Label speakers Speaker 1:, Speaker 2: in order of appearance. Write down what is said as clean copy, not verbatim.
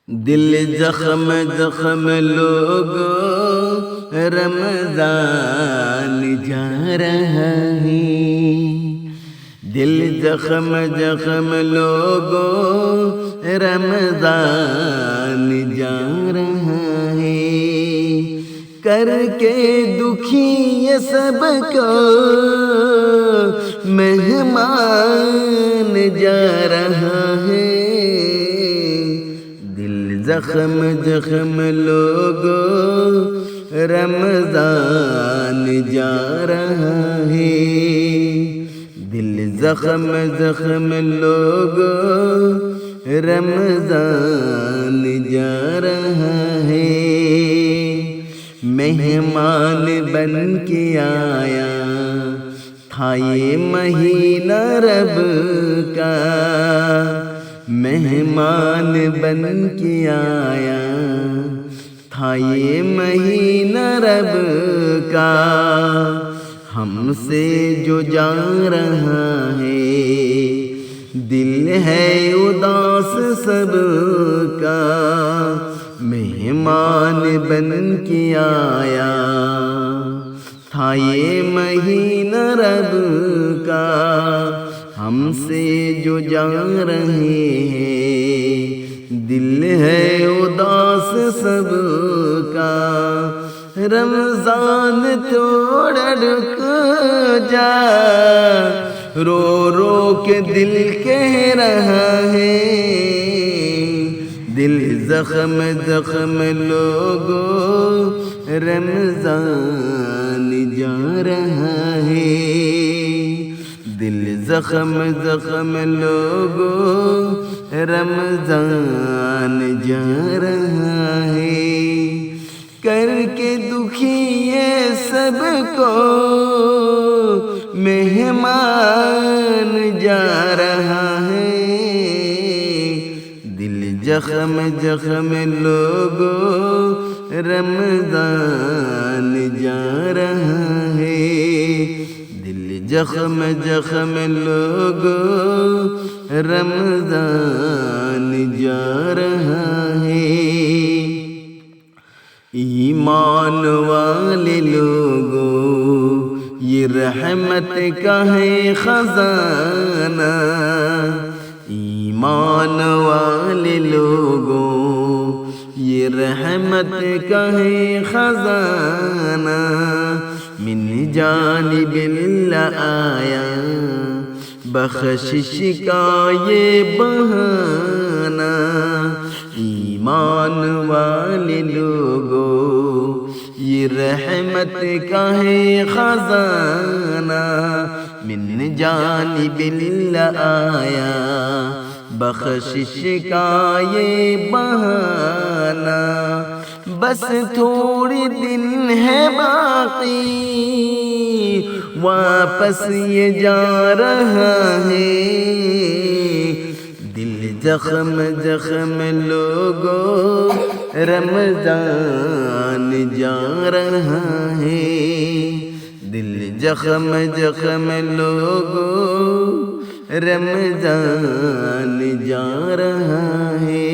Speaker 1: دل زخم زخم لوگو رمضان جا رہا ہے، دل زخم زخم لوگو رمضان جا رہا ہے، کر کے دکھی یہ سب کو مہمان جا رہا ہے، زخم زخم لوگو رمضان جا رہا ہے، دل زخم زخم لوگو رمضان جا رہا ہے، مہمان بن کے آیا تھا یہ مہینہ رب کا، مہمان بن کے آیا تھا یہ مہینہ رب کا، ہم سے جو جا رہا ہے دل ہے اداس سب کا، مہمان بن کے آیا تھا یہ مہینہ رب کا، ہم سے جو جا رہے ہیں دل ہے اداس سب کا، رمضان تھوڑا رک جا، رو رو کے دل کہہ رہا ہے، دل زخم زخم لوگو رمضان جا رہا ہے، دل زخم زخم لوگو رمضان جا رہا ہے، کر کے دکھی یہ سب کو مہمان جا رہا ہے، دل زخم زخم لوگو رمضان جا رہا ہے، دل زخم زخم لوگو رمضان جا رہا ہے، ایمان والے لوگو یہ رحمت کا ہے خزانہ، ایمان والے لوگو یہ رحمت کا ہے خزانہ، من جانب اللہ آیا بخشش کا یہ بہانہ، ایمان والے لوگو یہ رحمت کا ہے خزانہ، من جانب اللہ آیا بخشش کا یہ بہانہ، بس تھوڑی دن ہے باقی واپس یہ جا رہا ہے، دل زخم زخم لوگو رمضان جا رہا ہے، دل زخم زخم لوگو رمضان جا رہا ہے۔